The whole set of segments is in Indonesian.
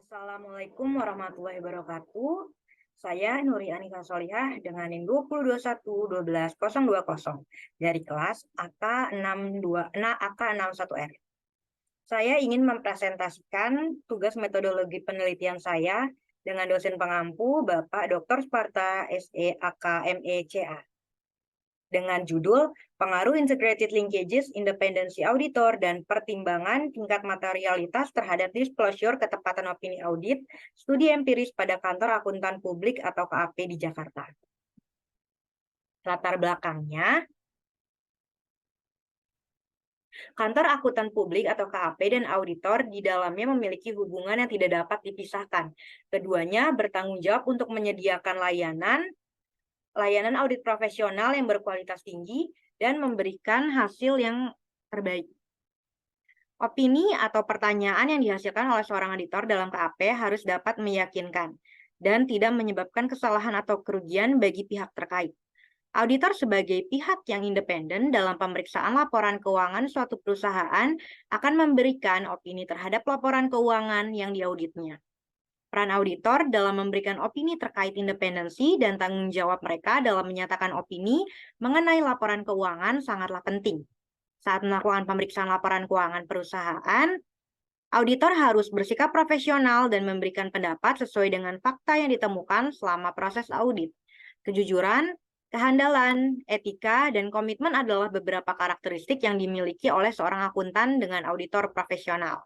Assalamualaikum warahmatullahi wabarakatuh. Saya Nuri Anissa Solihah dengan NIM 2021-12-020 dari kelas AK62 AK61R. Saya ingin mempresentasikan tugas metodologi penelitian saya dengan dosen pengampu Bapak Dr. Sparta SE AK MECA dengan judul Pengaruh Integrated Linkages, Independensi Auditor, dan Pertimbangan Tingkat Materialitas terhadap Disclosure Ketepatan Opini Audit, Studi Empiris pada Kantor Akuntan Publik atau KAP di Jakarta. Latar belakangnya, Kantor Akuntan Publik atau KAP dan auditor di dalamnya memiliki hubungan yang tidak dapat dipisahkan. Keduanya bertanggung jawab untuk menyediakan layanan audit profesional yang berkualitas tinggi dan memberikan hasil yang terbaik. Opini atau pertanyaan yang dihasilkan oleh seorang auditor dalam KAP harus dapat meyakinkan dan tidak menyebabkan kesalahan atau kerugian bagi pihak terkait. Auditor sebagai pihak yang independen dalam pemeriksaan laporan keuangan suatu perusahaan akan memberikan opini terhadap laporan keuangan yang diauditnya. Peran auditor dalam memberikan opini terkait independensi dan tanggung jawab mereka dalam menyatakan opini mengenai laporan keuangan sangatlah penting. Saat melakukan pemeriksaan laporan keuangan perusahaan, auditor harus bersikap profesional dan memberikan pendapat sesuai dengan fakta yang ditemukan selama proses audit. Kejujuran, kehandalan, etika, dan komitmen adalah beberapa karakteristik yang dimiliki oleh seorang akuntan dengan auditor profesional.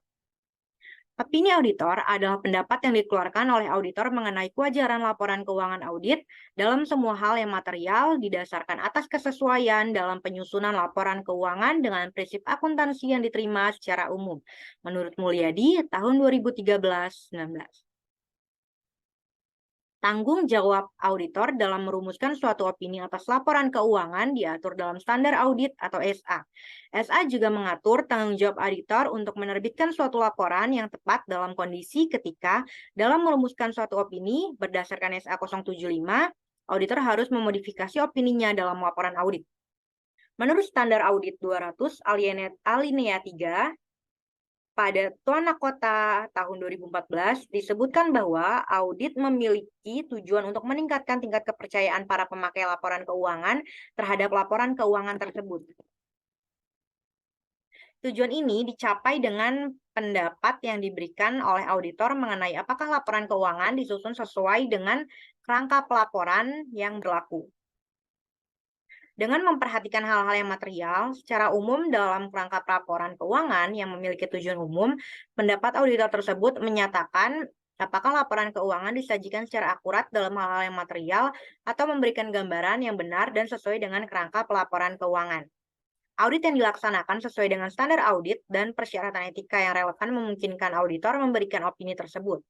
Opini auditor adalah pendapat yang dikeluarkan oleh auditor mengenai kewajaran laporan keuangan audit dalam semua hal yang material didasarkan atas kesesuaian dalam penyusunan laporan keuangan dengan prinsip akuntansi yang diterima secara umum. Menurut Mulyadi, tahun 2013-19. Tanggung jawab auditor dalam merumuskan suatu opini atas laporan keuangan diatur dalam standar audit atau SA. SA juga mengatur tanggung jawab auditor untuk menerbitkan suatu laporan yang tepat dalam kondisi ketika dalam merumuskan suatu opini berdasarkan SA 075, auditor harus memodifikasi opininya dalam laporan audit. Menurut standar audit 200 alinea 3, pada Tuan Kota tahun 2014 disebutkan bahwa audit memiliki tujuan untuk meningkatkan tingkat kepercayaan para pemakai laporan keuangan terhadap laporan keuangan tersebut. Tujuan ini dicapai dengan pendapat yang diberikan oleh auditor mengenai apakah laporan keuangan disusun sesuai dengan kerangka pelaporan yang berlaku. Dengan memperhatikan hal-hal yang material, secara umum dalam kerangka pelaporan keuangan yang memiliki tujuan umum, pendapat auditor tersebut menyatakan apakah laporan keuangan disajikan secara akurat dalam hal-hal yang material atau memberikan gambaran yang benar dan sesuai dengan kerangka pelaporan keuangan. Audit yang dilaksanakan sesuai dengan standar audit dan persyaratan etika yang relevan memungkinkan auditor memberikan opini tersebut.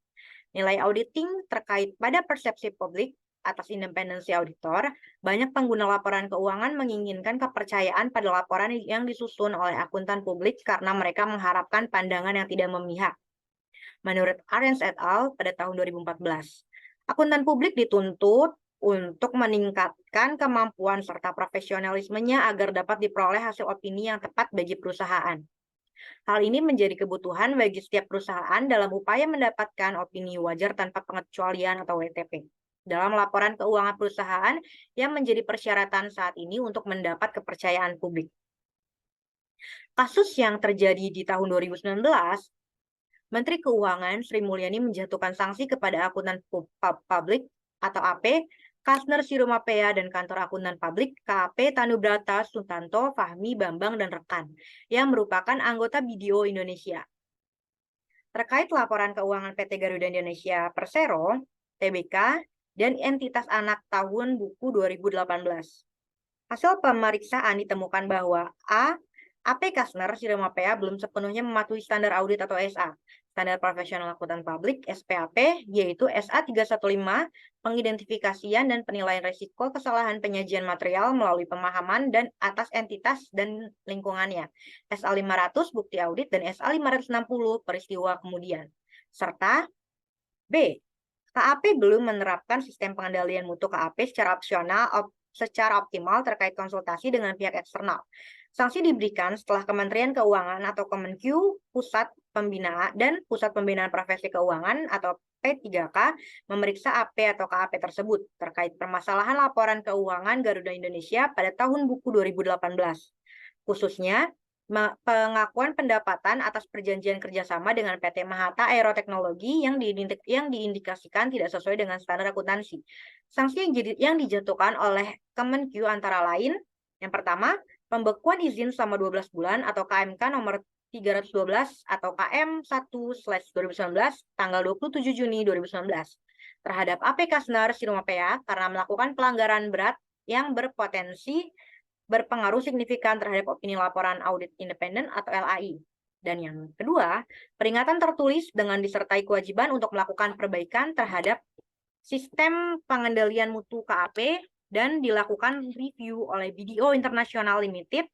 Nilai auditing terkait pada persepsi publik atas independensi auditor, banyak pengguna laporan keuangan menginginkan kepercayaan pada laporan yang disusun oleh akuntan publik karena mereka mengharapkan pandangan yang tidak memihak. Menurut Arens et al. Pada tahun 2014, akuntan publik dituntut untuk meningkatkan kemampuan serta profesionalismenya agar dapat diperoleh hasil opini yang tepat bagi perusahaan. Hal ini menjadi kebutuhan bagi setiap perusahaan dalam upaya mendapatkan opini wajar tanpa pengecualian atau WTP dalam laporan keuangan perusahaan yang menjadi persyaratan saat ini untuk mendapat kepercayaan publik. Kasus yang terjadi di tahun 2019, Menteri Keuangan Sri Mulyani menjatuhkan sanksi kepada akuntan publik atau AP, Kasner Sirumapea dan kantor akuntan publik KAP Tanubrata Sutanto, Fahmi, Bambang, dan rekan yang merupakan anggota BDO Indonesia. Terkait laporan keuangan PT Garuda Indonesia Persero, TBK, dan entitas anak tahun buku 2018. Hasil pemeriksaan ditemukan bahwa AP Kasner Sirumapea belum sepenuhnya mematuhi standar audit atau SA, standar profesional akuntan publik SPAP, yaitu SA 315, pengidentifikasian dan penilaian risiko kesalahan penyajian material melalui pemahaman dan atas entitas dan lingkungannya, SA 500, bukti audit, dan SA 560, peristiwa kemudian. Serta B, KAP belum menerapkan sistem pengendalian mutu KAP secara optimal terkait konsultasi dengan pihak eksternal. Sanksi diberikan setelah Kementerian Keuangan atau Kemenq Pusat Pusat Pembinaan Profesi Keuangan atau P3K memeriksa AP atau KAP tersebut terkait permasalahan laporan keuangan Garuda Indonesia pada tahun buku 2018. Khususnya, pengakuan pendapatan atas perjanjian kerjasama dengan PT Mahata Aeroteknologi yang diindikasikan tidak sesuai dengan standar akuntansi. Sanksi yang dijatuhkan oleh Kemenq antara lain, yang pertama, pembekuan izin selama 12 bulan atau KMK nomor 312 atau KM 1/2019 tanggal 27 Juni 2019 terhadap AP Kasnar Sirumapea karena melakukan pelanggaran berat yang berpotensi berpengaruh signifikan terhadap opini laporan audit independen atau LAI. Dan yang kedua, peringatan tertulis dengan disertai kewajiban untuk melakukan perbaikan terhadap sistem pengendalian mutu KAP dan dilakukan review oleh BDO International Limited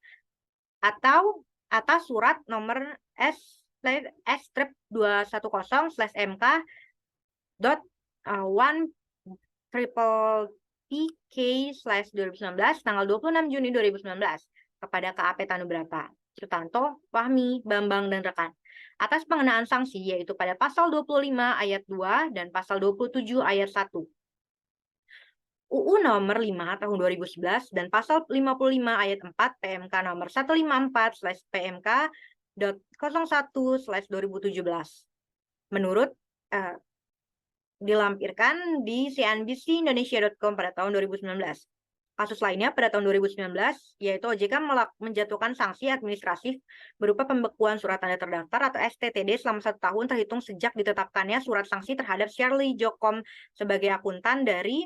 atau atas surat nomor S/211/MK.1 PK/2019 tanggal 26 Juni 2019 kepada KAP Tanubrata, Sutanto, Fahmi, Bambang, dan rekan atas pengenaan sanksi yaitu pada pasal 25 ayat 2 dan pasal 27 ayat 1 UU nomor 5 tahun 2011 dan pasal 55 ayat 4 PMK nomor 154/PMK.01/2017 menurut dilampirkan di cnbcindonesia.com pada tahun 2019. Kasus lainnya pada tahun 2019, yaitu OJK menjatuhkan sanksi administratif berupa pembekuan surat tanda terdaftar atau STTD selama 1 tahun terhitung sejak ditetapkannya surat sanksi terhadap Shirley Jokom sebagai akuntan dari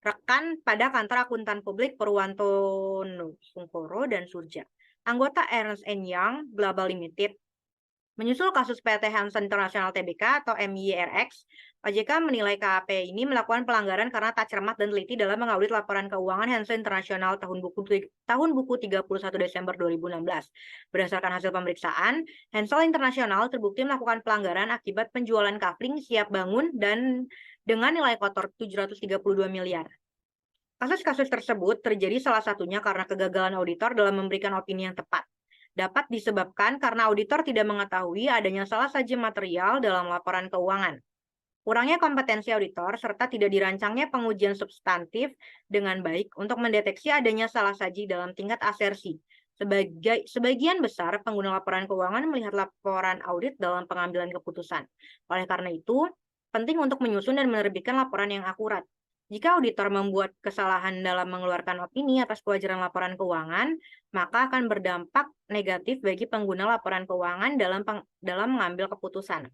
rekan pada kantor akuntan publik Purwanto Sungkoro dan Surja, anggota Ernst & Young Global Limited. Menyusul kasus PT Hansen International Tbk atau MYRX, OJK menilai KAP ini melakukan pelanggaran karena tak cermat dan teliti dalam mengaudit laporan keuangan Hansen International tahun buku 31 Desember 2016. Berdasarkan hasil pemeriksaan, Hansen International terbukti melakukan pelanggaran akibat penjualan kafling siap bangun dan dengan nilai kotor 732 miliar. Kasus-kasus tersebut terjadi salah satunya karena kegagalan auditor dalam memberikan opini yang tepat. Dapat disebabkan karena auditor tidak mengetahui adanya salah saji material dalam laporan keuangan. Kurangnya kompetensi auditor serta tidak dirancangnya pengujian substantif dengan baik untuk mendeteksi adanya salah saji dalam tingkat asersi. Sebagian besar pengguna laporan keuangan melihat laporan audit dalam pengambilan keputusan. Oleh karena itu, penting untuk menyusun dan menerbitkan laporan yang akurat. Jika auditor membuat kesalahan dalam mengeluarkan opini atas kewajaran laporan keuangan, maka akan berdampak negatif bagi pengguna laporan keuangan dalam mengambil keputusan.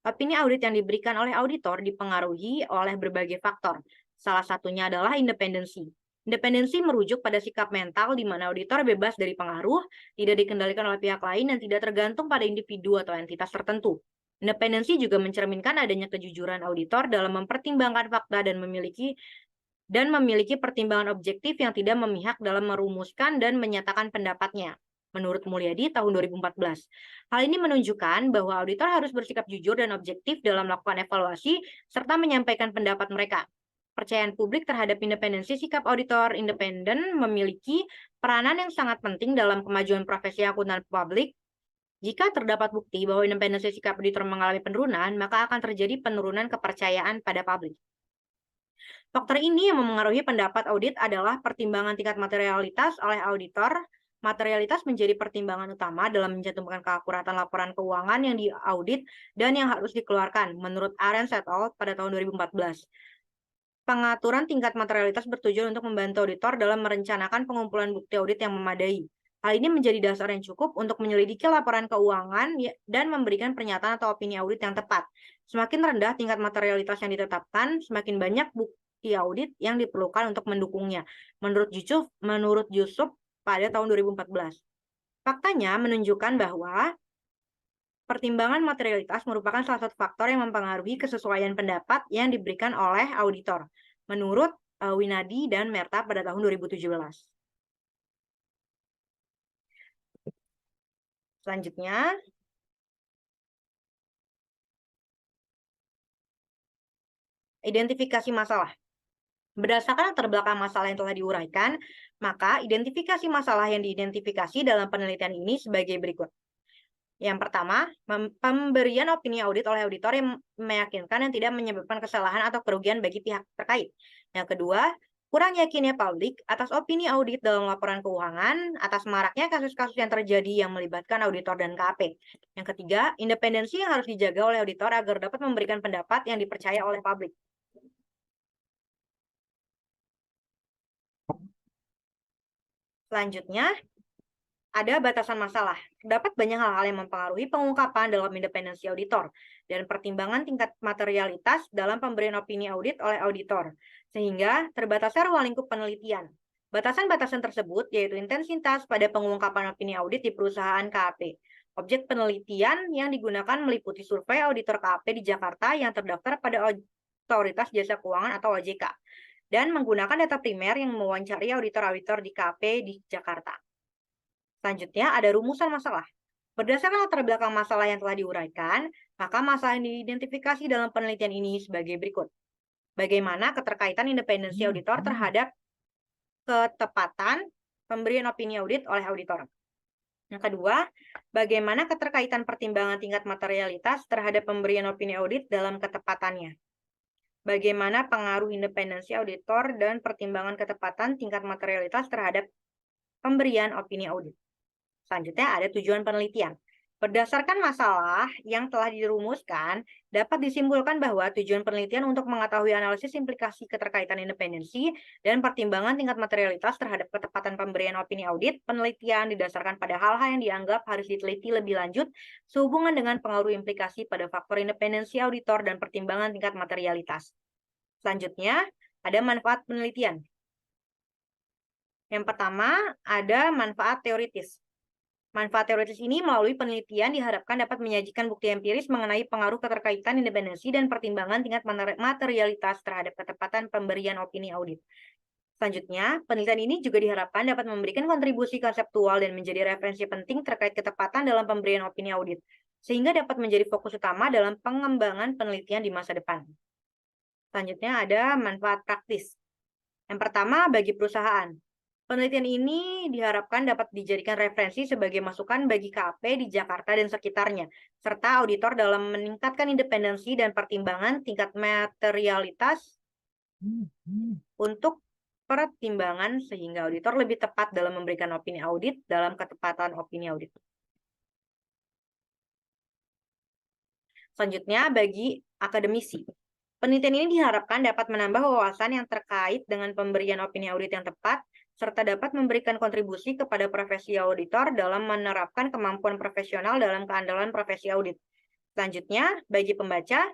Opini audit yang diberikan oleh auditor dipengaruhi oleh berbagai faktor. Salah satunya adalah independensi. Independensi merujuk pada sikap mental di mana auditor bebas dari pengaruh, tidak dikendalikan oleh pihak lain, dan tidak tergantung pada individu atau entitas tertentu. Independensi juga mencerminkan adanya kejujuran auditor dalam mempertimbangkan fakta dan memiliki pertimbangan objektif yang tidak memihak dalam merumuskan dan menyatakan pendapatnya. Menurut Mulyadi tahun 2014. Hal ini menunjukkan bahwa auditor harus bersikap jujur dan objektif dalam melakukan evaluasi serta menyampaikan pendapat mereka. Percayaan publik terhadap independensi sikap auditor independen memiliki peranan yang sangat penting dalam kemajuan profesi akuntan publik. Jika terdapat bukti bahwa independensi sikap auditor mengalami penurunan, maka akan terjadi penurunan kepercayaan pada publik. Faktor ini yang memengaruhi pendapat audit adalah pertimbangan tingkat materialitas oleh auditor. Materialitas menjadi pertimbangan utama dalam mencantumkan keakuratan laporan keuangan yang diaudit dan yang harus dikeluarkan, menurut Arens et al. Pada tahun 2014. Pengaturan tingkat materialitas bertujuan untuk membantu auditor dalam merencanakan pengumpulan bukti audit yang memadai. Hal ini menjadi dasar yang cukup untuk menyelidiki laporan keuangan dan memberikan pernyataan atau opini audit yang tepat. Semakin rendah tingkat materialitas yang ditetapkan, semakin banyak bukti audit yang diperlukan untuk mendukungnya. Menurut Yusuf pada tahun 2014. Faktanya menunjukkan bahwa pertimbangan materialitas merupakan salah satu faktor yang mempengaruhi kesesuaian pendapat yang diberikan oleh auditor. Menurut Winadi dan Merta pada tahun 2017. Selanjutnya, identifikasi masalah. Berdasarkan latar belakang masalah yang telah diuraikan, maka identifikasi masalah yang diidentifikasi dalam penelitian ini sebagai berikut. Yang pertama, pemberian opini audit oleh auditor yang meyakinkan dan tidak menyebabkan kesalahan atau kerugian bagi pihak terkait. Yang kedua, kurang yakinnya publik atas opini audit dalam laporan keuangan atas maraknya kasus-kasus yang terjadi yang melibatkan auditor dan KAP. Yang ketiga, independensi yang harus dijaga oleh auditor agar dapat memberikan pendapat yang dipercaya oleh publik. Selanjutnya, ada batasan masalah. Terdapat banyak hal-hal yang mempengaruhi pengungkapan dalam independensi auditor dan pertimbangan tingkat materialitas dalam pemberian opini audit oleh auditor, sehingga terbatasnya ruang lingkup penelitian. Batasan-batasan tersebut yaitu intensitas pada pengungkapan opini audit di perusahaan KAP. Objek penelitian yang digunakan meliputi survei auditor KAP di Jakarta yang terdaftar pada Otoritas Jasa Keuangan atau OJK, dan menggunakan data primer yang mewawancari auditor-auditor di KAP di Jakarta. Selanjutnya, ada rumusan masalah. Berdasarkan latar belakang masalah yang telah diuraikan, maka masalah yang diidentifikasi dalam penelitian ini sebagai berikut. Bagaimana keterkaitan independensi auditor terhadap ketepatan pemberian opini audit oleh auditor. Yang kedua, bagaimana keterkaitan pertimbangan tingkat materialitas terhadap pemberian opini audit dalam ketepatannya. Bagaimana pengaruh independensi auditor dan pertimbangan ketepatan tingkat materialitas terhadap pemberian opini audit. Selanjutnya ada tujuan penelitian. Berdasarkan masalah yang telah dirumuskan, dapat disimpulkan bahwa tujuan penelitian untuk mengetahui analisis implikasi keterkaitan independensi dan pertimbangan tingkat materialitas terhadap ketepatan pemberian opini audit. Penelitian didasarkan pada hal-hal yang dianggap harus diteliti lebih lanjut sehubungan dengan pengaruh implikasi pada faktor independensi auditor dan pertimbangan tingkat materialitas. Selanjutnya, ada manfaat penelitian. Yang pertama, ada manfaat teoritis. Manfaat teoritis ini melalui penelitian diharapkan dapat menyajikan bukti empiris mengenai pengaruh keterkaitan independensi dan pertimbangan tingkat materialitas terhadap ketepatan pemberian opini audit. Selanjutnya, penelitian ini juga diharapkan dapat memberikan kontribusi konseptual dan menjadi referensi penting terkait ketepatan dalam pemberian opini audit, sehingga dapat menjadi fokus utama dalam pengembangan penelitian di masa depan. Selanjutnya ada manfaat praktis. Yang pertama, bagi perusahaan. Penelitian ini diharapkan dapat dijadikan referensi sebagai masukan bagi KAP di Jakarta dan sekitarnya, serta auditor dalam meningkatkan independensi dan pertimbangan tingkat materialitas untuk pertimbangan sehingga auditor lebih tepat dalam memberikan opini audit dalam ketepatan opini audit. Selanjutnya, bagi akademisi. Penelitian ini diharapkan dapat menambah wawasan yang terkait dengan pemberian opini audit yang tepat, serta dapat memberikan kontribusi kepada profesi auditor dalam menerapkan kemampuan profesional dalam keandalan profesi audit. Selanjutnya, bagi pembaca,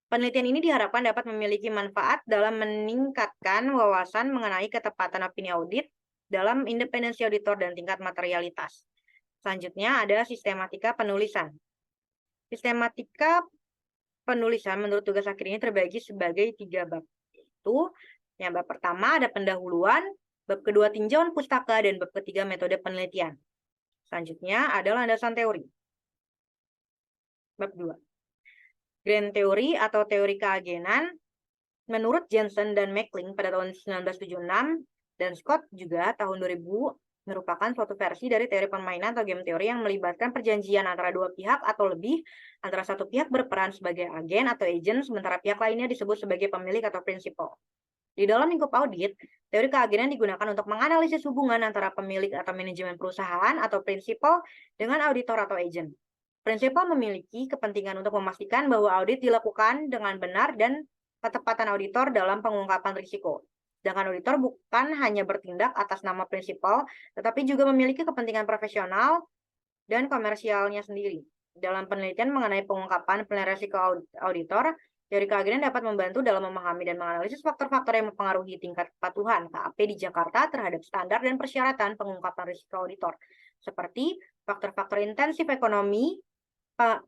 penelitian ini diharapkan dapat memiliki manfaat dalam meningkatkan wawasan mengenai ketepatan opini audit dalam independensi auditor dan tingkat materialitas. Selanjutnya, ada sistematika penulisan. Sistematika penulisan menurut tugas akhir ini terbagi sebagai 3 bab. Itu yang bab pertama ada pendahuluan, bab kedua tinjauan pustaka, dan bab ketiga metode penelitian. Selanjutnya ada landasan teori. Bab 2. Grand Theory atau teori keagenan menurut Jensen dan Mackling pada tahun 1976 dan Scott juga tahun 2000 merupakan suatu versi dari teori permainan atau game teori yang melibatkan perjanjian antara dua pihak atau lebih, antara satu pihak berperan sebagai agen atau agent, sementara pihak lainnya disebut sebagai pemilik atau prinsipal. Di dalam lingkup audit, teori keagenan digunakan untuk menganalisis hubungan antara pemilik atau manajemen perusahaan atau prinsipal dengan auditor atau agent. Prinsipal memiliki kepentingan untuk memastikan bahwa audit dilakukan dengan benar dan ketepatan auditor dalam pengungkapan risiko. Sedangkan auditor bukan hanya bertindak atas nama prinsipal, tetapi juga memiliki kepentingan profesional dan komersialnya sendiri. Dalam penelitian mengenai pengungkapan penilaian risiko auditor, teori keagenan dapat membantu dalam memahami dan menganalisis faktor-faktor yang mempengaruhi tingkat kepatuhan KAP di Jakarta terhadap standar dan persyaratan pengungkapan risiko auditor, seperti faktor-faktor intensif ekonomi,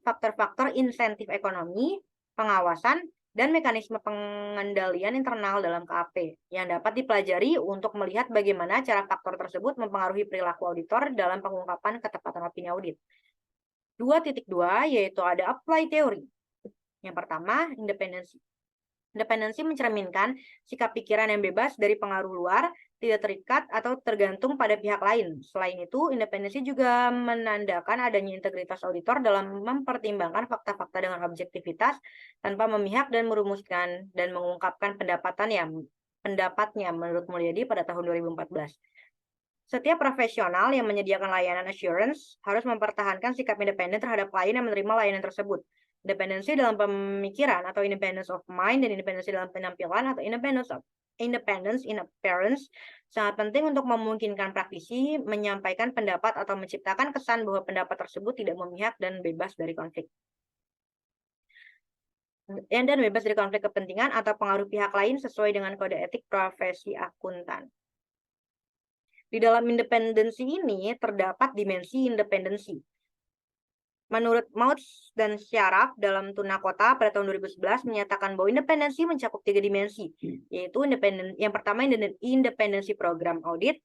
faktor-faktor insentif ekonomi, pengawasan, dan mekanisme pengendalian internal dalam KAP yang dapat dipelajari untuk melihat bagaimana cara faktor tersebut mempengaruhi perilaku auditor dalam pengungkapan ketepatan opini audit. 2.2 yaitu ada apply teori. Yang pertama, independensi. Independensi mencerminkan sikap pikiran yang bebas dari pengaruh luar, tidak terikat atau tergantung pada pihak lain. Selain itu, independensi juga menandakan adanya integritas auditor dalam mempertimbangkan fakta-fakta dengan objektivitas tanpa memihak dan merumuskan dan mengungkapkan pendapatnya menurut Mulyadi pada tahun 2014. Setiap profesional yang menyediakan layanan assurance harus mempertahankan sikap independen terhadap klien yang menerima layanan tersebut. Independensi dalam pemikiran atau independence of mind dan independensi dalam penampilan atau independence in appearance sangat penting untuk memungkinkan praktisi menyampaikan pendapat atau menciptakan kesan bahwa pendapat tersebut tidak memihak dan bebas dari konflik. Dan bebas dari konflik kepentingan atau pengaruh pihak lain sesuai dengan kode etik profesi akuntan. Di dalam independensi ini terdapat dimensi independensi. Menurut Mauts dan Syaraf dalam Tuna Kota pada tahun 2011 menyatakan bahwa independensi mencakup 3 dimensi, yaitu yang pertama independensi program audit,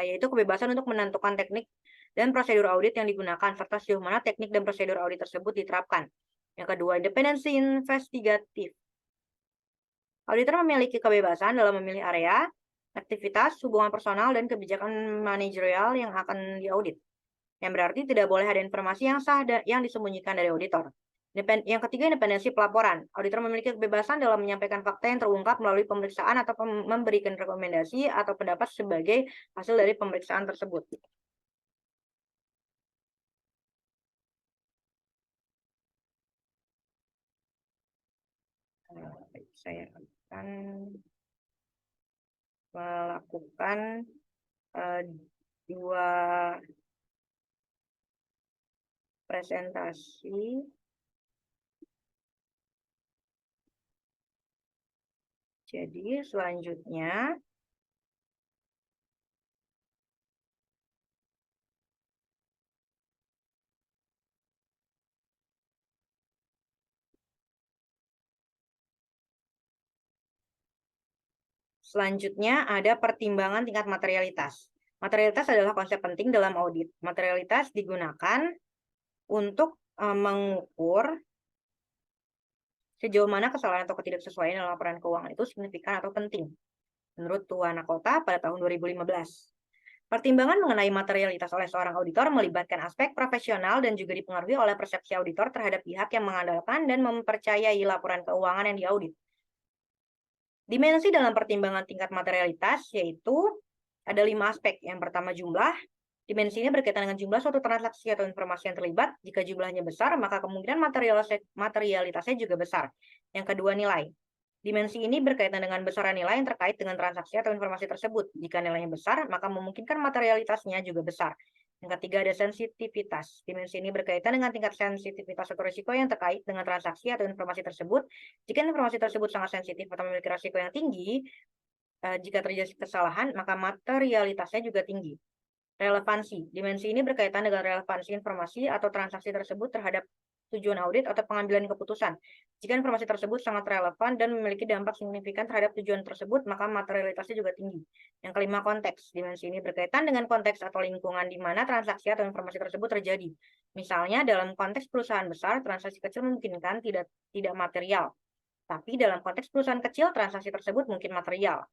yaitu kebebasan untuk menentukan teknik dan prosedur audit yang digunakan serta sejauh mana teknik dan prosedur audit tersebut diterapkan. Yang kedua, independensi investigatif. Auditor memiliki kebebasan dalam memilih area, aktivitas, hubungan personal, dan kebijakan manajerial yang akan diaudit. Yang berarti tidak boleh ada informasi yang sah yang disembunyikan dari auditor. Yang ketiga, independensi pelaporan. Auditor memiliki kebebasan dalam menyampaikan fakta yang terungkap melalui pemeriksaan atau memberikan rekomendasi atau pendapat sebagai hasil dari pemeriksaan tersebut. Saya akan melakukan dua presentasi. Jadi selanjutnya ada pertimbangan tingkat materialitas. Materialitas adalah konsep penting dalam audit. Materialitas digunakan untuk mengukur sejauh mana kesalahan atau ketidaksesuaian dalam laporan keuangan itu signifikan atau penting. Menurut Tuana Kota pada tahun 2015. Pertimbangan mengenai materialitas oleh seorang auditor melibatkan aspek profesional dan juga dipengaruhi oleh persepsi auditor terhadap pihak yang mengandalkan dan mempercayai laporan keuangan yang diaudit. Dimensi dalam pertimbangan tingkat materialitas yaitu ada 5 aspek. Yang pertama jumlah. Dimensi ini berkaitan dengan jumlah suatu transaksi atau informasi yang terlibat. Jika jumlahnya besar, maka kemungkinan materialitasnya juga besar. Yang kedua nilai. Dimensi ini berkaitan dengan besaran nilai yang terkait dengan transaksi atau informasi tersebut. Jika nilainya besar, maka memungkinkan materialitasnya juga besar. Yang ketiga ada sensitivitas. Dimensi ini berkaitan dengan tingkat sensitivitas atau risiko yang terkait dengan transaksi atau informasi tersebut. Jika informasi tersebut sangat sensitif atau memiliki risiko yang tinggi, jika terjadi kesalahan, maka materialitasnya juga tinggi. Relevansi. Dimensi ini berkaitan dengan relevansi informasi atau transaksi tersebut terhadap tujuan audit atau pengambilan keputusan. Jika informasi tersebut sangat relevan dan memiliki dampak signifikan terhadap tujuan tersebut, maka materialitasnya juga tinggi. Yang kelima, konteks. Dimensi ini berkaitan dengan konteks atau lingkungan di mana transaksi atau informasi tersebut terjadi. Misalnya, dalam konteks perusahaan besar, transaksi kecil memungkinkan tidak material. Tapi dalam konteks perusahaan kecil, transaksi tersebut mungkin material.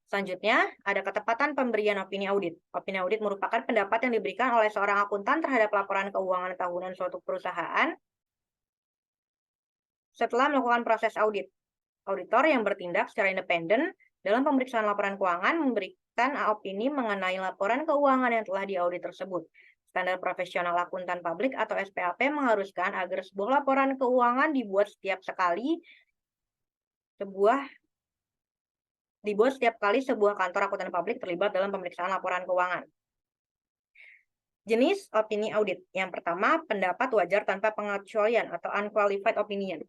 Selanjutnya, ada ketepatan pemberian opini audit. Opini audit merupakan pendapat yang diberikan oleh seorang akuntan terhadap laporan keuangan tahunan suatu perusahaan setelah melakukan proses audit. Auditor yang bertindak secara independen dalam pemeriksaan laporan keuangan memberikan opini mengenai laporan keuangan yang telah diaudit tersebut. Standar profesional akuntan publik atau SPAP mengharuskan agar sebuah laporan keuangan dibuat setiap kali sebuah kantor akuntan publik terlibat dalam pemeriksaan laporan keuangan. Jenis opini audit. Yang pertama, pendapat wajar tanpa pengecualian atau unqualified opinion.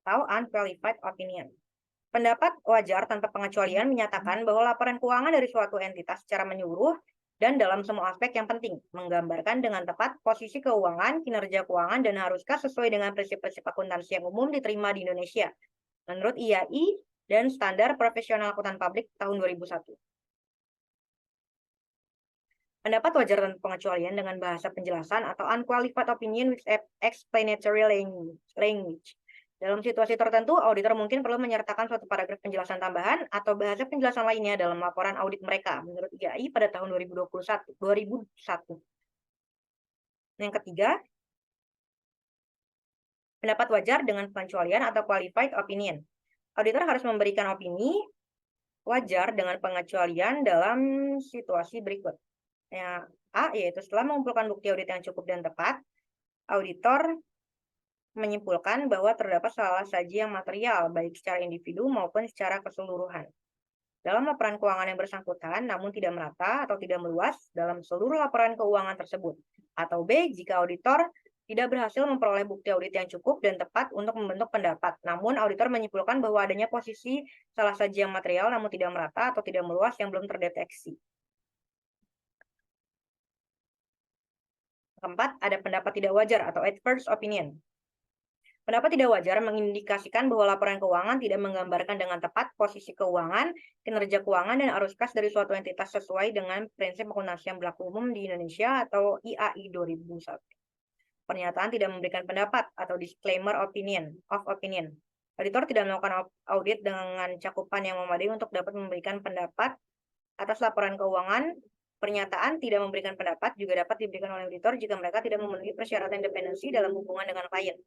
Atau unqualified opinion. Pendapat wajar tanpa pengecualian menyatakan bahwa laporan keuangan dari suatu entitas secara menyeluruh dan dalam semua aspek yang penting, menggambarkan dengan tepat posisi keuangan, kinerja keuangan, dan haruskah sesuai dengan prinsip-prinsip akuntansi yang umum diterima di Indonesia, menurut IAI dan Standar Profesional Akuntan Publik tahun 2001. Pendapat wajar tanpa pengecualian dengan bahasa penjelasan atau unqualified opinion with explanatory language. Dalam situasi tertentu, auditor mungkin perlu menyertakan suatu paragraf penjelasan tambahan atau bahasa penjelasan lainnya dalam laporan audit mereka menurut IAI pada tahun 2001. Yang ketiga, pendapat wajar dengan pengecualian atau qualified opinion. Auditor harus memberikan opini wajar dengan pengecualian dalam situasi berikut. Yang A, yaitu setelah mengumpulkan bukti audit yang cukup dan tepat, auditor menyimpulkan bahwa terdapat salah saji yang material, baik secara individu maupun secara keseluruhan. Dalam laporan keuangan yang bersangkutan, namun tidak merata atau tidak meluas dalam seluruh laporan keuangan tersebut. Atau B, jika auditor tidak berhasil memperoleh bukti audit yang cukup dan tepat untuk membentuk pendapat. Namun, auditor menyimpulkan bahwa adanya posisi salah saji yang material namun tidak merata atau tidak meluas yang belum terdeteksi. Keempat, ada pendapat tidak wajar atau adverse opinion. Pendapat tidak wajar mengindikasikan bahwa laporan keuangan tidak menggambarkan dengan tepat posisi keuangan, kinerja keuangan, dan arus kas dari suatu entitas sesuai dengan prinsip akuntansi yang berlaku umum di Indonesia atau IAI 2001. Pernyataan tidak memberikan pendapat atau disclaimer of opinion. Auditor tidak melakukan audit dengan cakupan yang memadai untuk dapat memberikan pendapat atas laporan keuangan. Pernyataan tidak memberikan pendapat juga dapat diberikan oleh auditor jika mereka tidak memenuhi persyaratan independensi dalam hubungan dengan klien.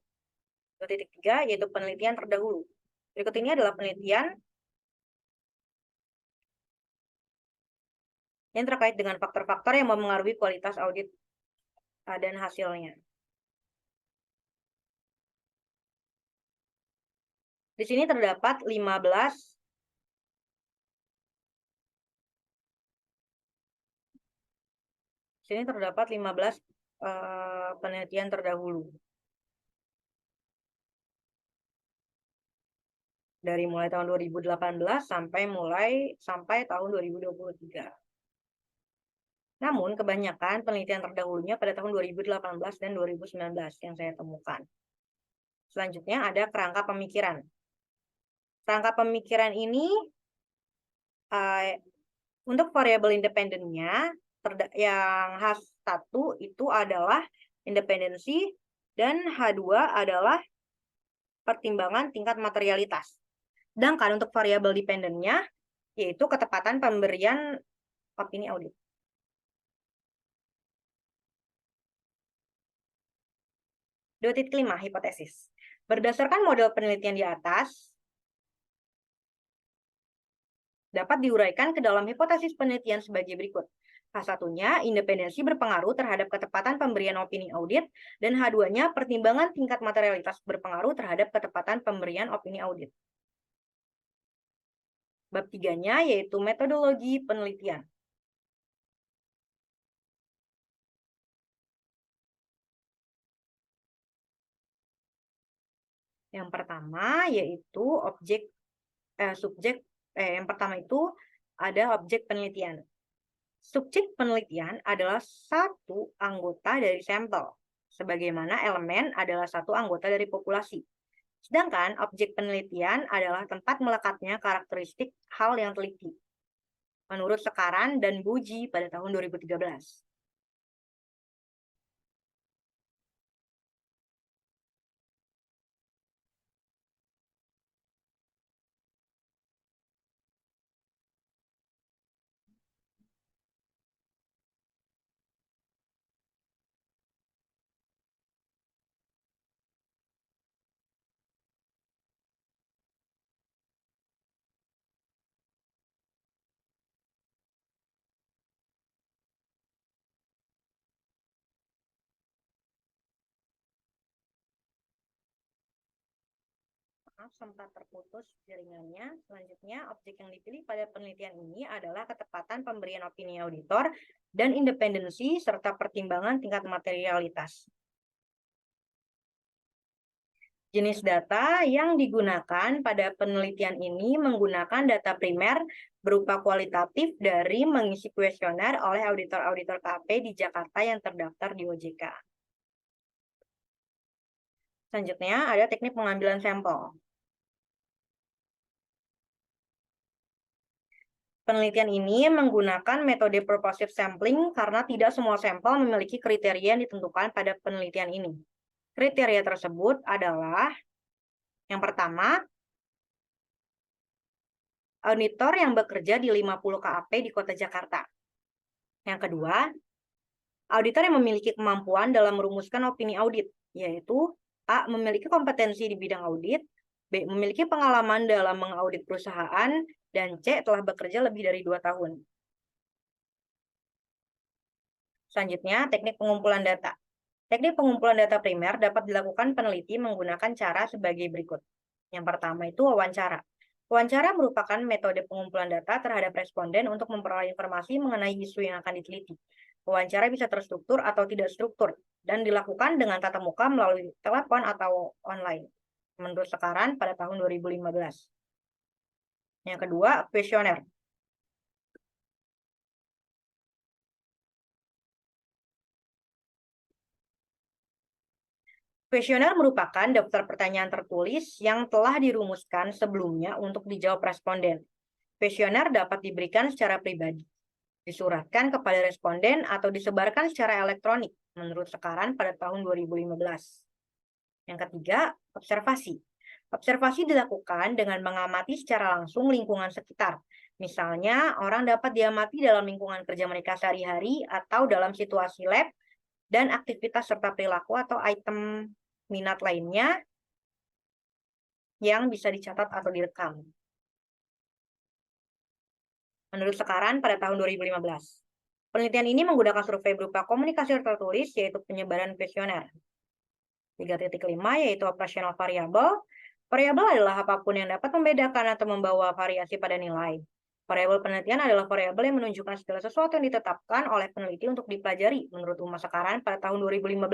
2.3, yaitu penelitian terdahulu. Berikut ini adalah penelitian yang terkait dengan faktor-faktor yang mempengaruhi kualitas audit dan hasilnya. Di sini terdapat 15 penelitian terdahulu. Dari mulai tahun 2018 sampai tahun 2023. Namun, kebanyakan penelitian terdahulunya pada tahun 2018 dan 2019 yang saya temukan. Selanjutnya ada kerangka pemikiran. Kerangka pemikiran ini untuk variabel independennya yang H1 itu adalah independensi dan H2 adalah pertimbangan tingkat materialitas. Sedangkan untuk variabel dependennya yaitu ketepatan pemberian opini audit. Kelima, hipotesis. Berdasarkan model penelitian di atas, dapat diuraikan ke dalam hipotesis penelitian sebagai berikut. H1-nya, independensi berpengaruh terhadap ketepatan pemberian opini audit, dan H2-nya, pertimbangan tingkat materialitas berpengaruh terhadap ketepatan pemberian opini audit. Bab 3-nya, yaitu metodologi penelitian. Yang pertama yaitu yang pertama itu ada objek penelitian. Subjek penelitian adalah satu anggota dari sampel, sebagaimana elemen adalah satu anggota dari populasi. Sedangkan objek penelitian adalah tempat melekatnya karakteristik hal yang teliti. Menurut Sekaran dan Buji pada tahun 2013. Sempat terputus jaringannya. Selanjutnya, objek yang dipilih pada penelitian ini adalah ketepatan pemberian opini auditor dan independensi serta pertimbangan tingkat materialitas. Jenis data yang digunakan pada penelitian ini menggunakan data primer berupa kualitatif dari mengisi kuesioner oleh auditor-auditor KP di Jakarta yang terdaftar di OJK. Selanjutnya, ada teknik pengambilan sampel. Penelitian ini menggunakan metode purposive sampling karena tidak semua sampel memiliki kriteria yang ditentukan pada penelitian ini. Kriteria tersebut adalah yang pertama, auditor yang bekerja di 50 KAP di Kota Jakarta. Yang kedua, auditor yang memiliki kemampuan dalam merumuskan opini audit, yaitu A. Memiliki kompetensi di bidang audit, B. Memiliki pengalaman dalam mengaudit perusahaan, dan C. Telah bekerja lebih dari 2 tahun. Selanjutnya, teknik pengumpulan data. Teknik pengumpulan data primer dapat dilakukan peneliti menggunakan cara sebagai berikut. Yang pertama itu wawancara. Wawancara merupakan metode pengumpulan data terhadap responden untuk memperoleh informasi mengenai isu yang akan diteliti. Wawancara bisa terstruktur atau tidak struktur dan dilakukan dengan tatap muka melalui telepon atau online. Menurut Sekaran pada tahun 2015. Yang kedua, kuesioner. Kuesioner merupakan daftar pertanyaan tertulis yang telah dirumuskan sebelumnya untuk dijawab responden. Kuesioner dapat diberikan secara pribadi, disuratkan kepada responden, atau disebarkan secara elektronik, menurut Sekaran pada tahun 2015. Yang ketiga, observasi. Observasi dilakukan dengan mengamati secara langsung lingkungan sekitar. Misalnya, orang dapat diamati dalam lingkungan kerja mereka sehari-hari atau dalam situasi lab dan aktivitas serta perilaku atau item minat lainnya yang bisa dicatat atau direkam. Menurut Sekaran pada tahun 2015. Penelitian ini menggunakan survei berupa komunikasi tertulis, yaitu penyebaran kuesioner. 3.5 yaitu operasional variabel. Variabel adalah apapun yang dapat membedakan atau membawa variasi pada nilai. Variabel penelitian adalah variabel yang menunjukkan segala sesuatu yang ditetapkan oleh peneliti untuk dipelajari menurut Uma Sekaran pada tahun 2015.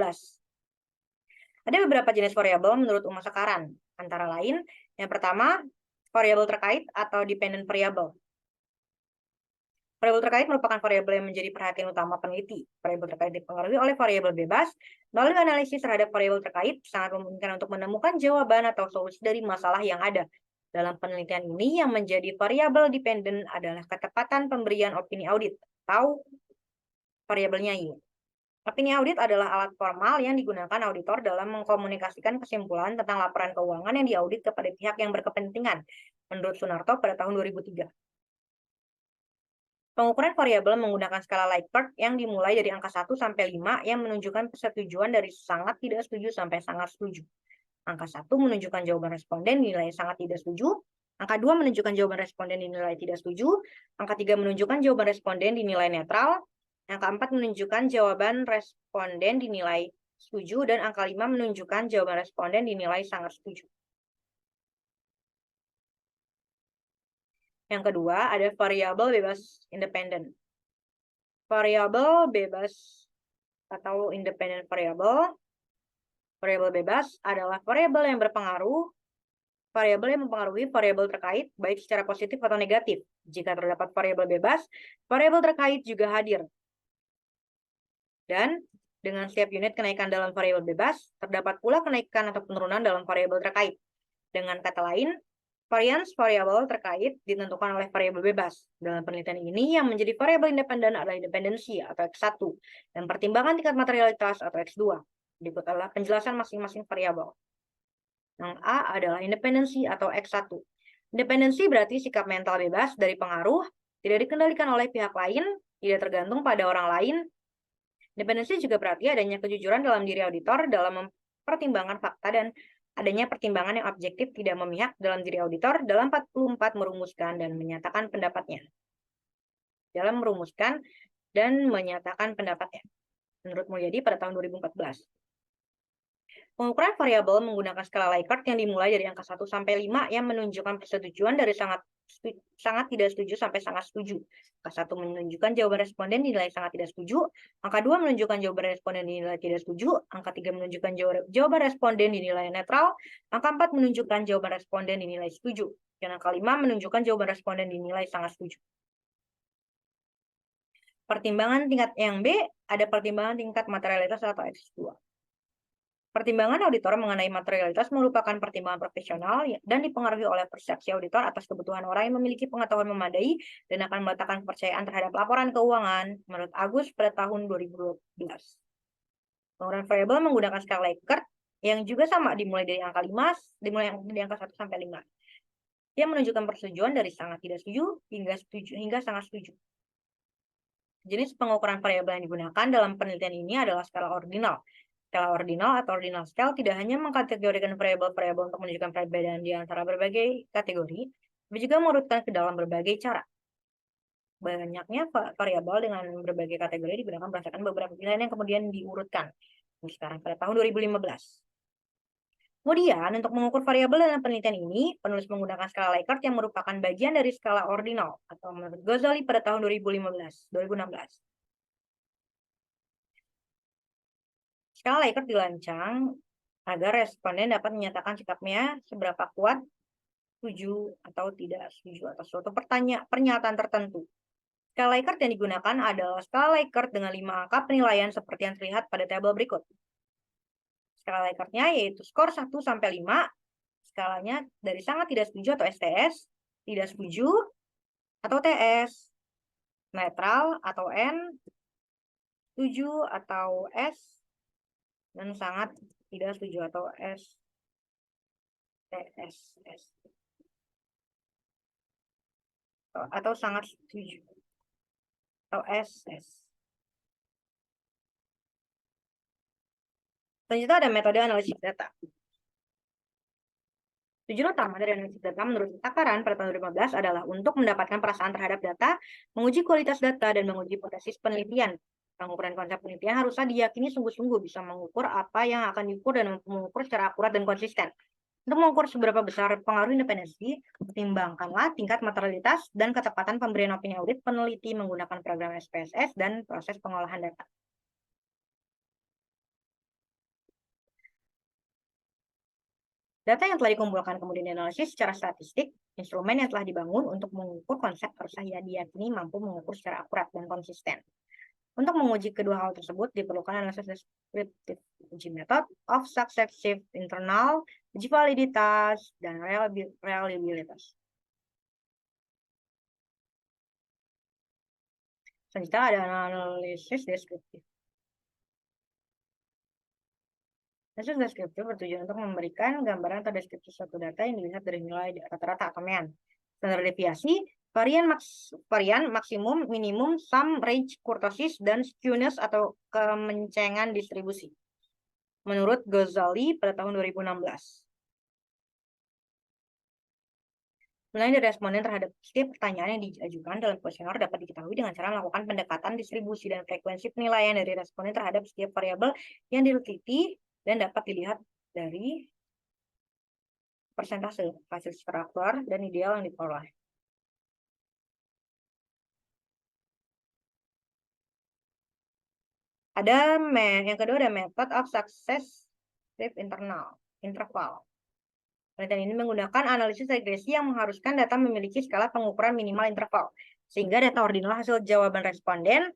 Ada beberapa jenis variabel menurut Uma Sekaran, antara lain, yang pertama, variabel terkait atau dependent variable. Variabel terkait merupakan variabel yang menjadi perhatian utama peneliti. Variabel terkait dipengaruhi oleh variabel bebas. Melalui analisis terhadap variabel terkait, sangat memungkinkan untuk menemukan jawaban atau solusi dari masalah yang ada. Dalam penelitian ini, yang menjadi variabel dependent adalah ketepatan pemberian opini audit, atau variabelnya Y. Opini audit adalah alat formal yang digunakan auditor dalam mengkomunikasikan kesimpulan tentang laporan keuangan yang diaudit kepada pihak yang berkepentingan, menurut Sunarto pada tahun 2003. Pengukuran variabel menggunakan skala Likert yang dimulai dari angka 1 sampai 5 yang menunjukkan persetujuan dari sangat tidak setuju sampai sangat setuju. Angka 1 menunjukkan jawaban responden dinilai sangat tidak setuju. Angka 2 menunjukkan jawaban responden dinilai tidak setuju. Angka 3 menunjukkan jawaban responden dinilai netral. Angka 4 menunjukkan jawaban responden dinilai setuju, dan angka 5 menunjukkan jawaban responden dinilai sangat setuju. Yang kedua, ada variabel bebas independen. Variabel bebas atau independent variable. Variabel bebas adalah variabel yang berpengaruh, variabel yang mempengaruhi variabel terkait, baik secara positif atau negatif. Jika terdapat variabel bebas, variabel terkait juga hadir. Dan dengan setiap unit kenaikan dalam variabel bebas, terdapat pula kenaikan atau penurunan dalam variabel terkait. Dengan kata lain, varians variabel terkait ditentukan oleh variabel bebas. Dalam penelitian ini, yang menjadi variabel independen adalah independensi atau X1 dan pertimbangan tingkat materialitas atau X2. Berikut adalah penjelasan masing-masing variabel. Yang A adalah independensi atau X1. Independensi berarti sikap mental bebas dari pengaruh, tidak dikendalikan oleh pihak lain, tidak tergantung pada orang lain. Independensi juga berarti adanya kejujuran dalam diri auditor dalam mempertimbangkan fakta dan adanya pertimbangan yang objektif tidak memihak dalam diri auditor dalam 44 merumuskan dan menyatakan pendapatnya. Dalam merumuskan dan menyatakan pendapatnya. Menurut Mulyadi pada tahun 2014. Pengukuran variabel menggunakan skala Likert yang dimulai dari angka 1 sampai 5 yang menunjukkan persetujuan dari sangat tidak setuju sampai sangat setuju. Angka 1 menunjukkan jawaban responden dinilai sangat tidak setuju. Angka 2 menunjukkan jawaban responden dinilai tidak setuju. Angka 3 menunjukkan jawaban responden dinilai netral. Angka 4 menunjukkan jawaban responden dinilai setuju. Dan angka 5 menunjukkan jawaban responden dinilai sangat setuju. Pertimbangan tingkat yang B, ada pertimbangan tingkat materialitas atau X2. Pertimbangan auditor mengenai materialitas merupakan pertimbangan profesional dan dipengaruhi oleh persepsi auditor atas kebutuhan orang yang memiliki pengetahuan memadai dan akan meletakkan kepercayaan terhadap laporan keuangan. Menurut Agus pada tahun 2012. Pengukuran variabel menggunakan skala Likert yang juga sama dimulai dari angka 5, dimulai dari angka 1 sampai 5. Dia menunjukkan persetujuan dari sangat tidak setuju hingga sangat setuju. Jenis pengukuran variabel yang digunakan dalam penelitian ini adalah skala ordinal. Skala ordinal atau ordinal scale tidak hanya mengkategorikan variabel-variabel untuk menunjukkan perbedaan di antara berbagai kategori, tapi juga mengurutkan ke dalam berbagai cara. Banyaknya variabel dengan berbagai kategori digunakan berdasarkan beberapa pilihan yang kemudian diurutkan. Sekarang pada tahun 2015. Kemudian, untuk mengukur variabel dalam penelitian ini, penulis menggunakan skala Likert yang merupakan bagian dari skala ordinal atau menurut Ghazali pada tahun 2016. Skala Likert dirancang agar responden dapat menyatakan sikapnya seberapa kuat setuju atau tidak setuju atas suatu pernyataan tertentu. Skala Likert yang digunakan adalah skala Likert dengan 5 angka penilaian seperti yang terlihat pada tabel berikut. Skala Likertnya yaitu skor 1 sampai 5. Skalanya dari sangat tidak setuju atau STS, tidak setuju atau TS, netral atau N, setuju atau S, dan sangat tidak setuju atau S, TS, S. Atau sangat setuju atau SS. Selanjutnya ada metode analisis data. Tujuan utama dari analisis data menurut takaran pada tahun 2015 adalah untuk mendapatkan perasaan terhadap data, menguji kualitas data, dan menguji hipotesis penelitian. Pengukuran konsep penelitian haruslah diyakini sungguh-sungguh bisa mengukur apa yang akan diukur dan mengukur secara akurat dan konsisten. Untuk mengukur seberapa besar pengaruh independensi, pertimbangkanlah tingkat materialitas dan ketepatan pemberian opini audit peneliti menggunakan program SPSS dan proses pengolahan data. Data yang telah dikumpulkan kemudian dianalisis secara statistik, instrumen yang telah dibangun untuk mengukur konsep haruslah diyakini mampu mengukur secara akurat dan konsisten. Untuk menguji kedua hal tersebut, diperlukan analisis deskriptif, uji method of successive internal, uji validitas, dan reliabilitas. Selanjutnya ada analisis deskriptif. Analisis deskriptif bertujuan untuk memberikan gambaran atau deskripsi suatu data yang dilihat dari nilai rata-rata atau mean. Standar deviasi, varian maksimum, minimum, sum, range, kurtosis, dan skewness atau kemencengan distribusi. Menurut Ghazali pada tahun 2016. Nilai dari responden terhadap setiap pertanyaan yang diajukan dalam kuesioner dapat diketahui dengan cara melakukan pendekatan distribusi dan frekuensi penilaian dari responden terhadap setiap variabel yang diteliti dan dapat dilihat dari persentase hasil secara aktuar dan ideal yang diperoleh. Yang kedua ada method of successive interval. Penelitian ini menggunakan analisis regresi yang mengharuskan data memiliki skala pengukuran minimal interval, sehingga data ordinal hasil jawaban responden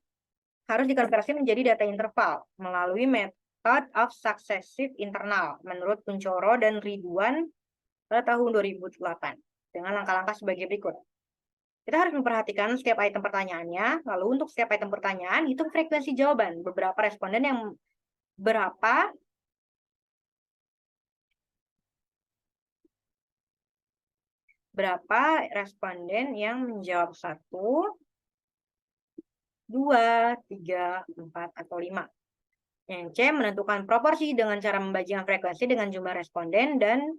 harus dikonversi menjadi data interval melalui method of successive internal menurut Kuncoro dan Ridwan pada tahun 2008 dengan langkah-langkah sebagai berikut. Kita harus memperhatikan setiap item pertanyaannya, lalu untuk setiap item pertanyaan hitung frekuensi jawaban. Berapa responden yang menjawab 1, 2, 3, 4, atau 5. Yang C menentukan proporsi dengan cara membagikan frekuensi dengan jumlah responden, dan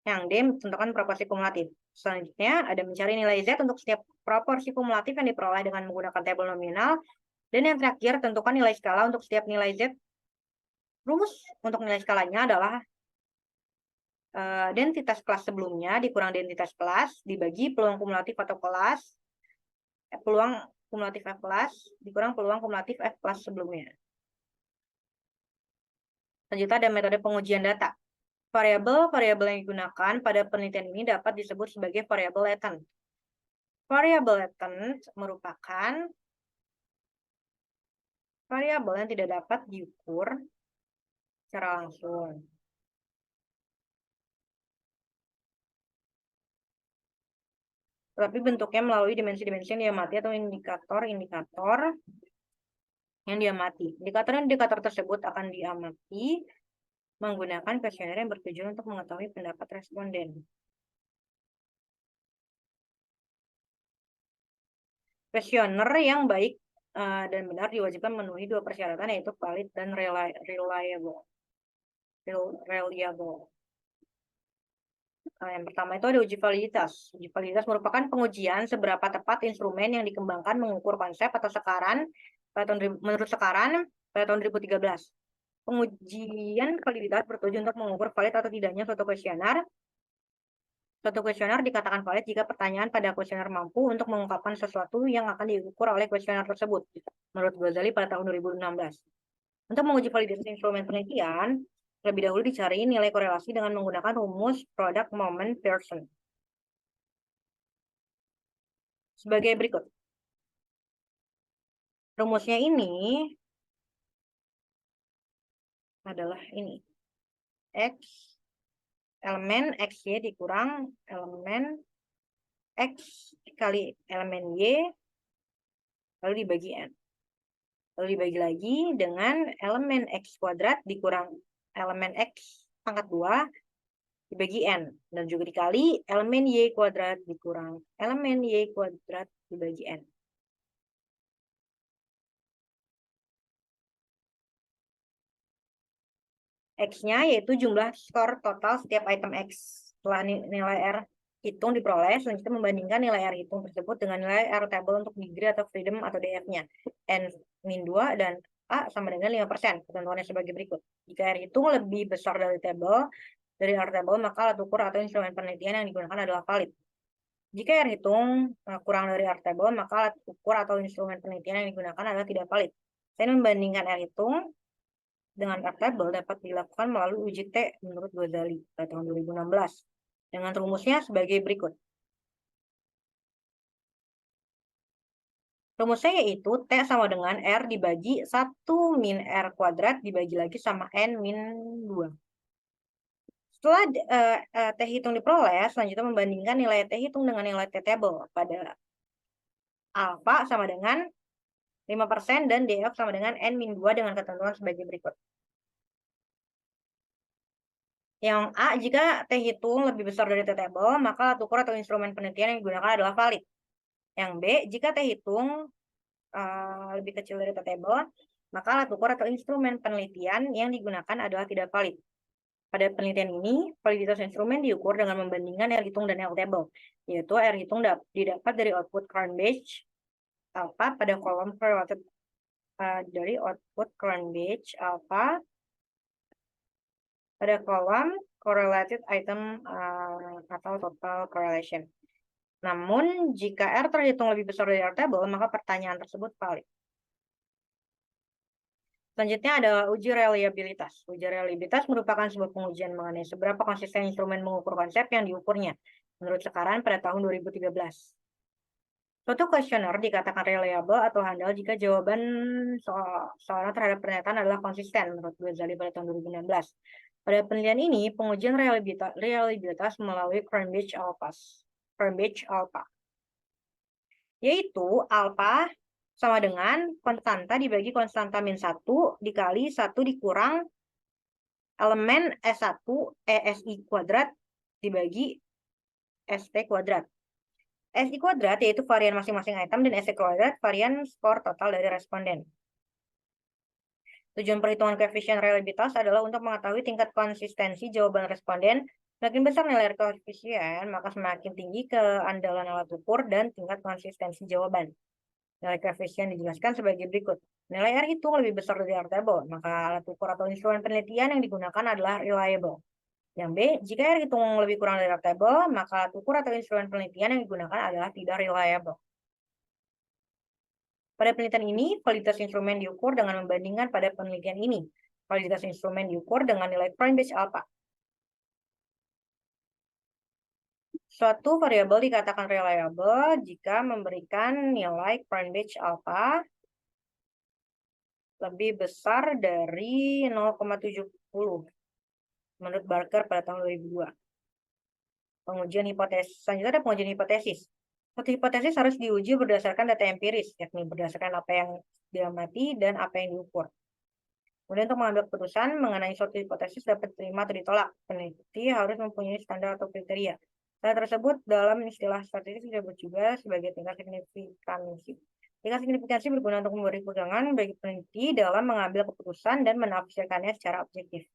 yang D menentukan proporsi kumulatif. Selanjutnya ada mencari nilai Z untuk setiap proporsi kumulatif yang diperoleh dengan menggunakan tabel nominal. Dan yang terakhir, tentukan nilai skala untuk setiap nilai Z. Rumus untuk nilai skalanya adalah densitas kelas sebelumnya dikurang densitas kelas dibagi peluang kumulatif atau kelas, peluang kumulatif F kelas dikurang peluang kumulatif F kelas sebelumnya. Selanjutnya ada metode pengujian data. Variabel-variabel yang digunakan pada penelitian ini dapat disebut sebagai variabel latent. Variabel latent merupakan variabel yang tidak dapat diukur secara langsung. Tetapi bentuknya melalui dimensi-dimensi yang diamati atau indikator-indikator yang diamati. Indikator tersebut akan diamati menggunakan kuesioner yang bertujuan untuk mengetahui pendapat responden. Kuesioner yang baik dan benar diwajibkan memenuhi dua persyaratan, yaitu valid dan reliable. Yang pertama itu ada uji validitas. Uji validitas merupakan pengujian seberapa tepat instrumen yang dikembangkan mengukur konsep atau sekaran menurut sekaran pada tahun 2013. Pengujian validitas bertujuan untuk mengukur valid atau tidaknya suatu kuesioner. Suatu kuesioner dikatakan valid jika pertanyaan pada kuesioner mampu untuk mengungkapkan sesuatu yang akan diukur oleh kuesioner tersebut, menurut Ghazali pada tahun 2016. Untuk menguji validitas instrumen penelitian, terlebih dahulu dicari nilai korelasi dengan menggunakan rumus product moment Pearson. Sebagai berikut. Rumusnya ini adalah ini. X, elemen XY dikurang elemen X kali elemen Y, lalu dibagi N. Lalu dibagi lagi dengan elemen X kuadrat dikurang elemen X pangkat 2 dibagi N. Dan juga dikali elemen Y kuadrat dikurang elemen Y kuadrat dibagi N. X-nya yaitu jumlah skor total setiap item X. Setelah nilai R hitung diperoleh, selanjutnya membandingkan nilai R hitung tersebut dengan nilai R table untuk degree atau freedom atau DF-nya. N-2 dan A sama dengan 5%. Ketentuannya sebagai berikut. Jika R hitung lebih besar dari R table, maka alat ukur atau instrumen penelitian yang digunakan adalah valid. Jika R hitung kurang dari R table, maka alat ukur atau instrumen penelitian yang digunakan adalah tidak valid. Saya membandingkan R hitung dengan R table dapat dilakukan melalui uji T menurut Ghazali pada tahun 2016 dengan rumusnya sebagai berikut. Rumusnya yaitu T sama dengan R dibagi 1 min R kuadrat dibagi lagi sama N min 2. Setelah T hitung diperoleh, selanjutnya membandingkan nilai T hitung dengan nilai T table pada alpha sama dengan 5% dan DF sama dengan N min 2 dengan ketentuan sebagai berikut. Yang A, jika T hitung lebih besar dari T table, maka alat ukur atau instrumen penelitian yang digunakan adalah valid. Yang B, jika T hitung lebih kecil dari T table, maka alat ukur atau instrumen penelitian yang digunakan adalah tidak valid. Pada penelitian ini, validitas instrumen diukur dengan membandingkan R hitung dan L table, yaitu R hitung didapat dari output current batch alpha pada kolom correlated dari output current batch alpha pada kolom correlated item atau total correlation. Namun, jika R terhitung lebih besar dari R table, maka pertanyaan tersebut valid. Selanjutnya ada uji reliabilitas. Uji reliabilitas merupakan sebuah pengujian mengenai seberapa konsisten instrumen mengukur konsep yang diukurnya, menurut Sekaran pada tahun 2013. Suatu kuesioner dikatakan reliable atau handal jika jawaban soal terhadap pernyataan adalah konsisten, menurut Ghazali pada tahun 2016. Pada penelitian ini, pengujian reliabilitas melalui Cambridge alpha, yaitu alpha sama dengan konstanta dibagi konstanta min 1 dikali 1 dikurang elemen S1 ESI kuadrat dibagi ST kuadrat. SI kuadrat yaitu varian masing-masing item dan ST kuadrat varian skor total dari responden. Tujuan perhitungan koefisien reliabilitas adalah untuk mengetahui tingkat konsistensi jawaban responden. Semakin besar nilai koefisien, maka semakin tinggi keandalan alat ukur dan tingkat konsistensi jawaban. Nilai koefisien dijelaskan sebagai berikut. Nilai R hitung lebih besar dari R table, maka alat ukur atau instrumen penelitian yang digunakan adalah reliable. Yang B, jika R hitung lebih kurang dari R table, maka alat ukur atau instrumen penelitian yang digunakan adalah tidak reliable. Pada penelitian ini, validitas instrumen diukur dengan membandingkan pada penelitian ini. Validitas instrumen diukur dengan nilai Coin Batch alpha. Suatu variabel dikatakan reliable jika memberikan nilai Coin Batch alpha lebih besar dari 0,70 menurut Barker pada tahun 2002. Pengujian hipotesis. Selanjutnya ada pengujian hipotesis. Suatu hipotesis harus diuji berdasarkan data empiris, yakni berdasarkan apa yang diamati dan apa yang diukur. Kemudian untuk mengambil keputusan mengenai suatu hipotesis dapat diterima atau ditolak. Peneliti harus mempunyai standar atau kriteria. Standar tersebut dalam istilah statistik disebut juga sebagai tingkat signifikansi. Tingkat signifikansi berguna untuk memberi pegangan bagi peneliti dalam mengambil keputusan dan menafsirkannya secara objektif.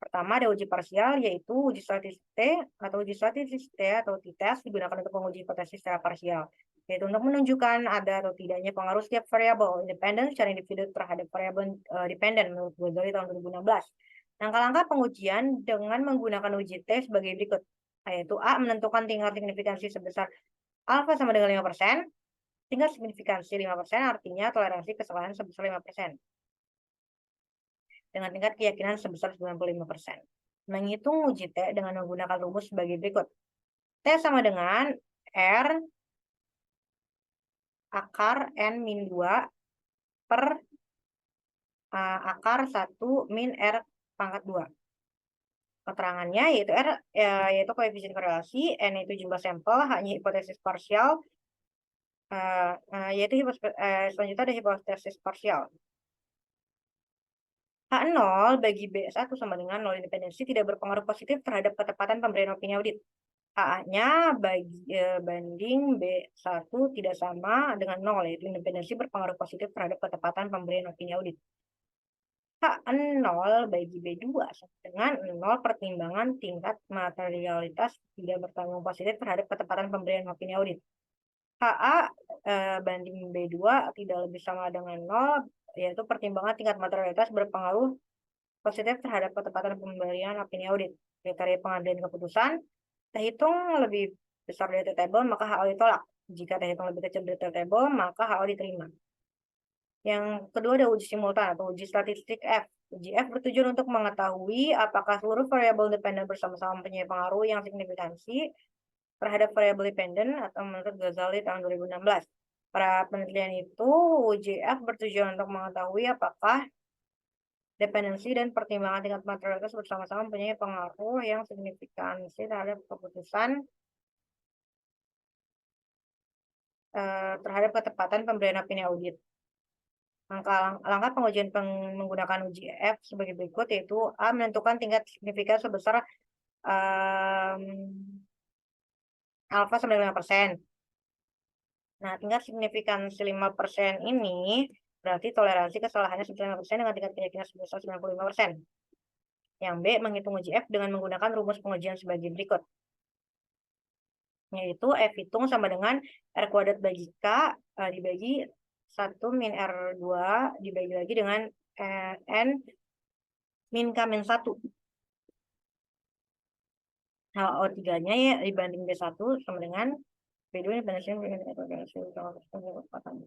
Pertama ada uji parsial, yaitu uji statistik T atau uji statistik T atau t-test digunakan untuk menguji hipotesis secara parsial, yaitu untuk menunjukkan ada atau tidaknya pengaruh setiap variabel independen secara individu terhadap variabel dependen menurut Ghazali tahun 2016. Langkah-langkah pengujian dengan menggunakan uji T sebagai berikut, yaitu A. Menentukan tingkat signifikansi sebesar alfa sama dengan 5%. Tingkat signifikansi 5% artinya toleransi kesalahan sebesar 5%. Dengan tingkat keyakinan sebesar 95%. Menghitung uji T dengan menggunakan rumus sebagai berikut. T sama dengan R akar N min 2 per akar 1 min R pangkat 2. Keterangannya yaitu R yaitu koefisien korelasi, N itu jumlah sampel, hanya hipotesis parsial, yaitu selanjutnya ada hipotesis parsial. H0 bagi B1 sama dengan 0 independensi tidak berpengaruh positif terhadap ketepatan pemberian opini audit. A-nya banding B1 tidak sama dengan 0, yaitu independensi berpengaruh positif terhadap ketepatan pemberian opini audit. H0 bagi B2 sama dengan 0 pertimbangan tingkat materialitas tidak bertanggung positif terhadap ketepatan pemberian opini audit. HA banding B2 tidak lebih sama dengan 0, yaitu pertimbangan tingkat materialitas berpengaruh positif terhadap ketepatan pemberian opini audit. Kriteria pengambilan keputusan, terhitung lebih besar dari table, maka HO ditolak. Jika terhitung lebih kecil dari table, maka HO diterima. Yang kedua ada uji simultan atau uji statistik F. Uji F bertujuan untuk mengetahui apakah seluruh variabel dependen bersama-sama mempunyai pengaruh yang signifikansi terhadap variabel dependen atau menurut Ghazali tahun 2016. Para penelitian itu, uji F bertujuan untuk mengetahui apakah dependensi dan pertimbangan tingkat materialitas bersama-sama mempunyai pengaruh yang signifikansi terhadap keputusan terhadap ketepatan pemberian opini audit. Langkah pengujian menggunakan uji F sebagai berikut, yaitu A. Menentukan tingkat signifikan sebesar alfa sama dengan 5%. Nah, tingkat signifikansi 5% ini berarti toleransi kesalahannya sebesar 5% dengan tingkat keyakinan sebesar 95%. Yang B. Menghitung uji F dengan menggunakan rumus pengujian sebagai berikut, yaitu F hitung sama dengan R kuadrat bagi K dibagi 1 min R2 dibagi lagi dengan N min K min 1. HO3-nya ya dibanding B1 sama dengan B2 independensi kekuatan.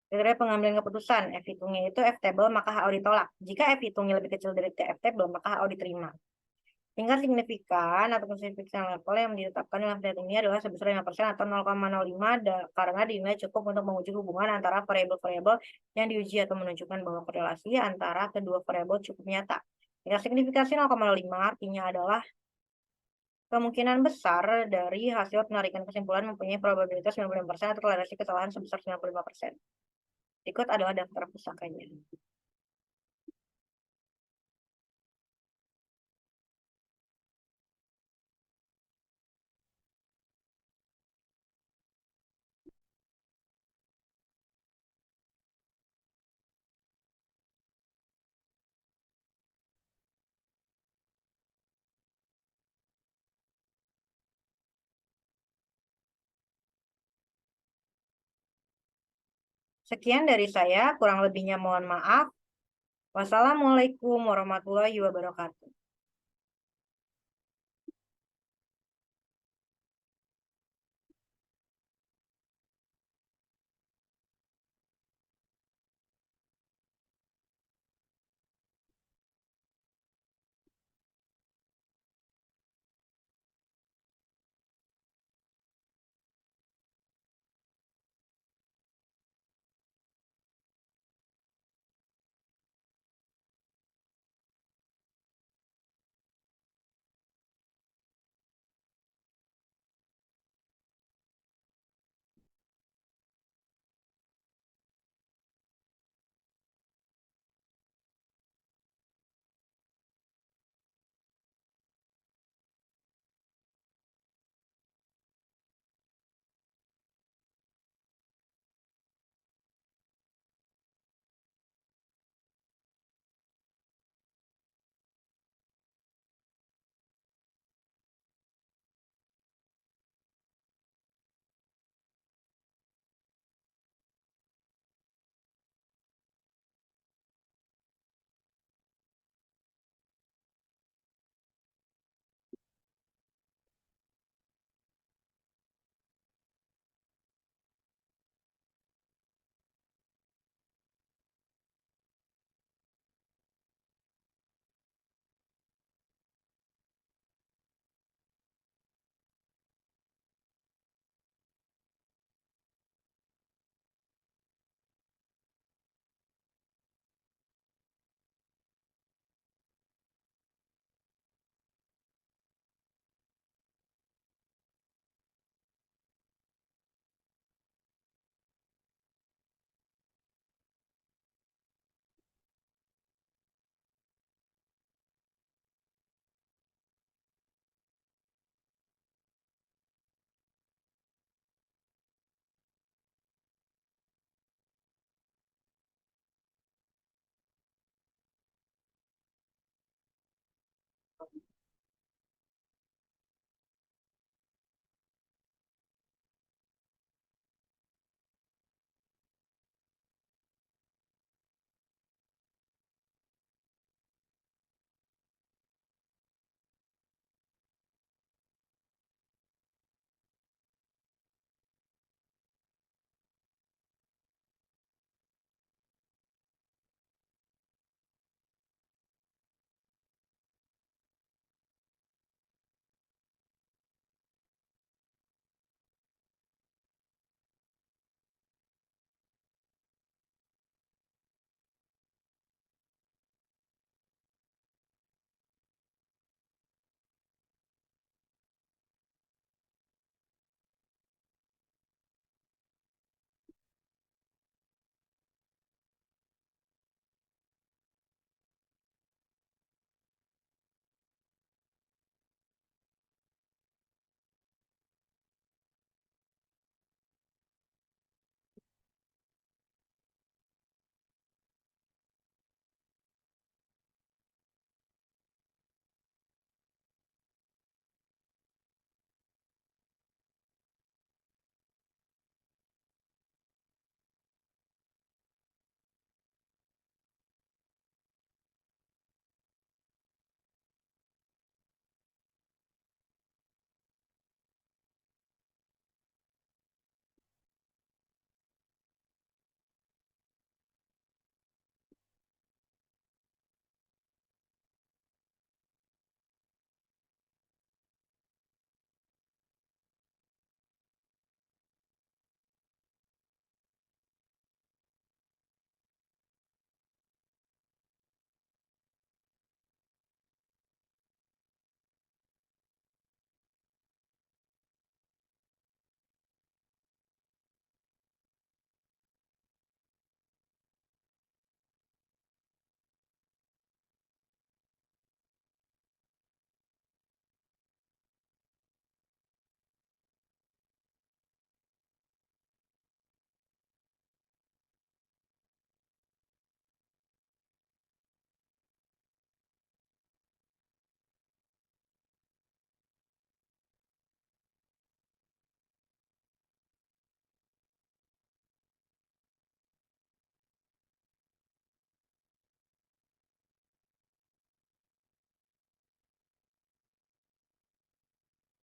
Kriteria pengambilan keputusan, F hitungnya itu F table, maka HO ditolak. Jika F hitungnya lebih kecil dari F table, maka HO diterima. Tingkat signifikan atau signifikan level yang ditetapkan dalam data ini adalah sebesar 5% atau 0,05 karena dinilai cukup untuk menguji hubungan antara variabel-variabel yang diuji atau menunjukkan bahwa korelasi antara kedua variabel cukup nyata. Tingkat signifikansi 0,05 artinya adalah kemungkinan besar dari hasil penarikan kesimpulan mempunyai probabilitas 95% atau toleransi kesalahan sebesar 95%. Berikut adalah daftar pusakanya. Sekian dari saya, kurang lebihnya mohon maaf. Wassalamualaikum warahmatullahi wabarakatuh.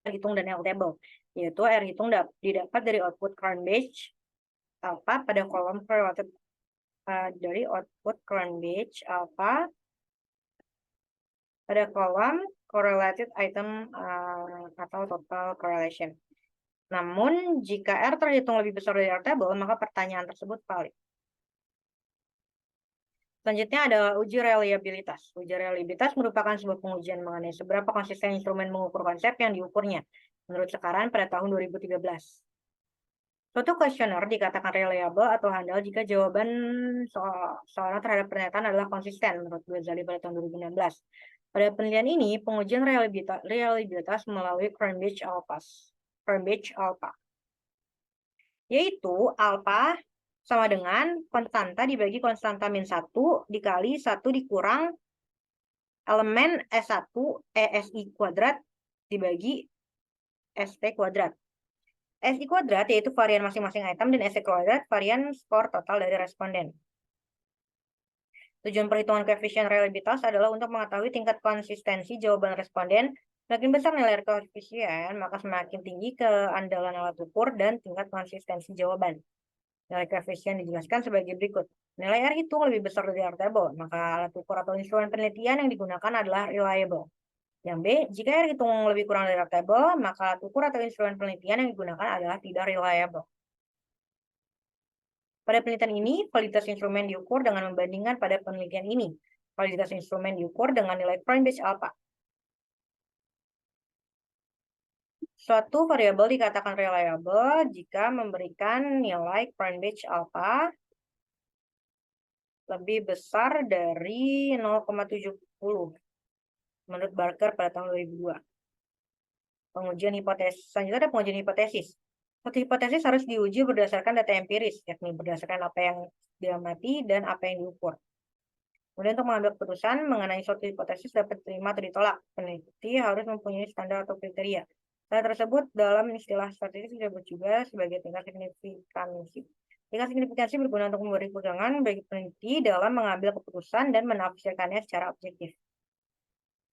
hitung dan L table, yaitu R hitung didapat dari output current batch alpha pada kolom correlated dari output current batch alpha pada kolom correlated item atau total correlation. Namun, jika R terhitung lebih besar dari R table, maka pertanyaan tersebut valid. Selanjutnya adalah uji reliabilitas. Uji reliabilitas merupakan sebuah pengujian mengenai seberapa konsisten instrumen mengukur konsep yang diukurnya, menurut Sekaran pada tahun 2013. Suatu kuesioner dikatakan reliable atau handal jika jawaban seorang terhadap pernyataan adalah konsisten, menurut Ghazali pada tahun 2016. Pada penelitian ini, pengujian reliabilitas melalui Cambridge alpha, yaitu alpha sama dengan konstanta dibagi konstanta min 1 dikali 1 dikurang elemen S1 ESI kuadrat dibagi ST kuadrat. SI kuadrat yaitu varian masing-masing item dan ST kuadrat varian skor total dari responden. Tujuan perhitungan koefisien reliabilitas adalah untuk mengetahui tingkat konsistensi jawaban responden. Semakin besar nilai koefisien, maka semakin tinggi keandalan alat ukur dan tingkat konsistensi jawaban. Nilai koefisien dijelaskan sebagai berikut. Nilai R hitung lebih besar dari R table, maka alat ukur atau instrumen penelitian yang digunakan adalah reliable. Yang B, jika R hitung lebih kurang dari R table, maka alat ukur atau instrumen penelitian yang digunakan adalah tidak reliable. Pada penelitian ini, validitas instrumen diukur dengan membandingkan pada penelitian ini. Validitas instrumen diukur dengan nilai Coin Batch alpha. Suatu variabel dikatakan reliable jika memberikan nilai Coin Batch alpha lebih besar dari 0,70 menurut Barker pada tahun 2002. Pengujian hipotesis. Selanjutnya ada pengujian hipotesis. Suatu hipotesis harus diuji berdasarkan data empiris, yakni berdasarkan apa yang diamati dan apa yang diukur. Kemudian untuk mengambil keputusan mengenai suatu hipotesis dapat diterima atau ditolak, peneliti harus mempunyai standar atau kriteria. Standar tersebut dalam istilah statistik disebut juga sebagai tingkat signifikansi. Tingkat signifikansi berguna untuk memberi pegangan bagi peneliti dalam mengambil keputusan dan menafsirkannya secara objektif.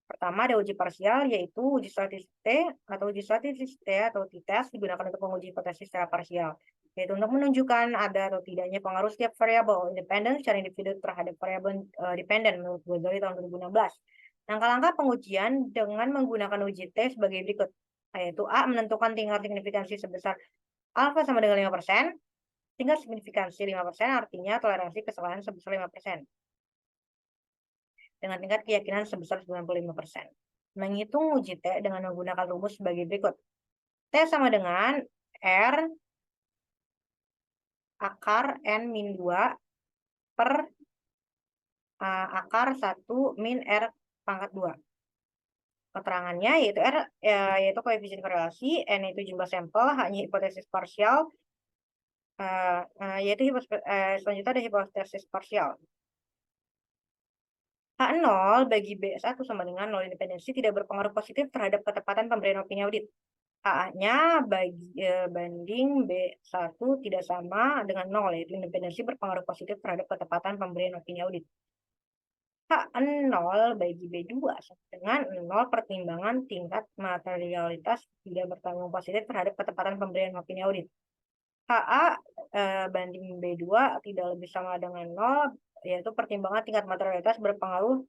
Pertama ada uji parsial, yaitu uji statistik T atau uji statistik T atau t-test digunakan untuk menguji hipotesis secara parsial, yaitu untuk menunjukkan ada atau tidaknya pengaruh setiap variabel independen secara individu terhadap variabel dependen menurut Ghazali tahun 2016. Langkah-langkah pengujian dengan menggunakan uji T sebagai berikut, yaitu A. Menentukan tingkat signifikansi sebesar alfa sama dengan 5%. Tingkat signifikansi 5% artinya toleransi kesalahan sebesar 5%. Dengan tingkat keyakinan sebesar 95%. Menghitung uji T dengan menggunakan rumus sebagai berikut. T sama dengan R akar N min 2 per akar 1 min R pangkat 2. Keterangannya yaitu R yaitu koefisien korelasi, N itu jumlah sampel, hanya hipotesis parsial, yaitu selanjutnya ada hipotesis parsial. H0 bagi B1 sama dengan 0 independensi tidak berpengaruh positif terhadap ketepatan pemberian opini audit. H-nya banding B1 tidak sama dengan 0, yaitu independensi berpengaruh positif terhadap ketepatan pemberian opini audit. H0 bagi B2 sama dengan 0 pertimbangan tingkat materialitas tidak bertanggung positif terhadap ketepatan pemberian opini audit. HA banding B2 tidak lebih sama dengan 0, yaitu pertimbangan tingkat materialitas berpengaruh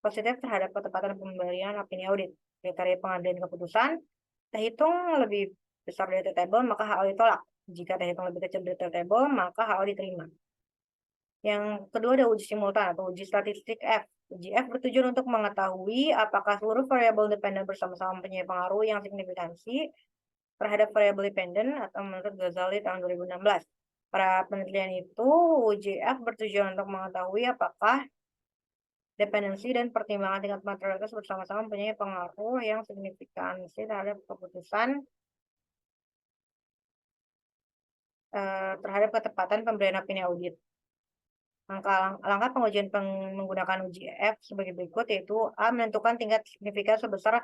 positif terhadap ketepatan pemberian opini audit. Kriteria pengambilan keputusan, terhitung lebih besar dari table, maka HO ditolak. Jika terhitung lebih kecil dari table, maka HO diterima. Yang kedua ada uji simultan atau uji statistik F. Uji F bertujuan untuk mengetahui apakah seluruh variabel dependen bersama-sama mempunyai pengaruh yang signifikansi terhadap variabel dependen atau menurut Ghazali tahun 2016. Para penelitian itu, uji F bertujuan untuk mengetahui apakah dependensi dan pertimbangan tingkat materialitas bersama-sama mempunyai pengaruh yang signifikansi terhadap keputusan terhadap ketepatan pemberian opini audit. Langkah pengujian menggunakan uji F sebagai berikut, yaitu A. Menentukan tingkat signifikan sebesar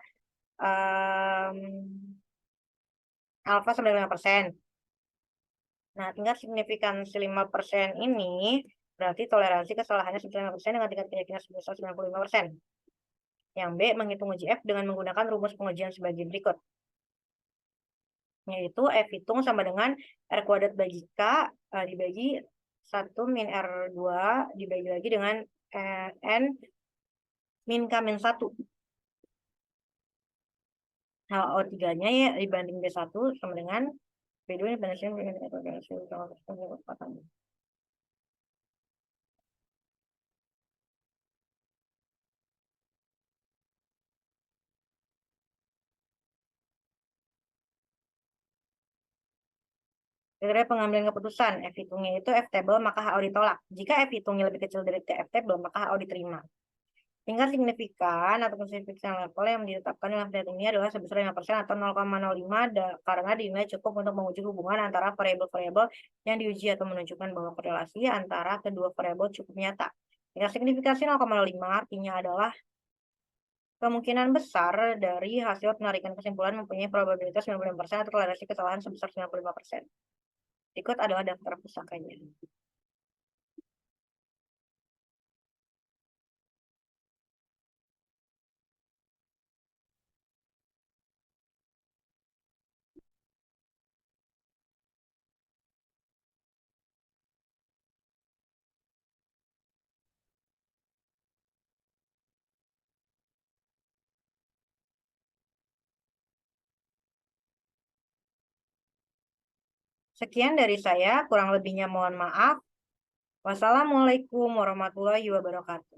alfa sama dengan 5%. Nah, tingkat signifikansi 5% ini berarti toleransi kesalahannya sebesar 5% dengan tingkat keyakinan sebesar 95%. Yang B. Menghitung uji F dengan menggunakan rumus pengujian sebagai berikut. yaitu F hitung sama dengan R kuadrat bagi K dibagi 1 min R2 dibagi lagi dengan N min K min 1. Nah, O3-nya ya dibanding B1 sama dengan B2 dibanding B1. Kriteria pengambilan keputusan, F hitungnya itu F table, maka HO ditolak. Jika F hitungnya lebih kecil dari F table, maka HO diterima. Tingkat signifikan atau signifikan level yang ditetapkan dalam data ini adalah sebesar 5% atau 0,05 karena dinilai cukup untuk menguji hubungan antara variabel-variabel yang diuji atau menunjukkan bahwa korelasi antara kedua variabel cukup nyata. Tingkat signifikasi 0,05 artinya adalah kemungkinan besar dari hasil penarikan kesimpulan mempunyai probabilitas 95% atau toleransi kesalahan sebesar 95%. Berikut adalah daftar pusakanya. Sekian dari saya, kurang lebihnya mohon maaf. Wassalamualaikum warahmatullahi wabarakatuh.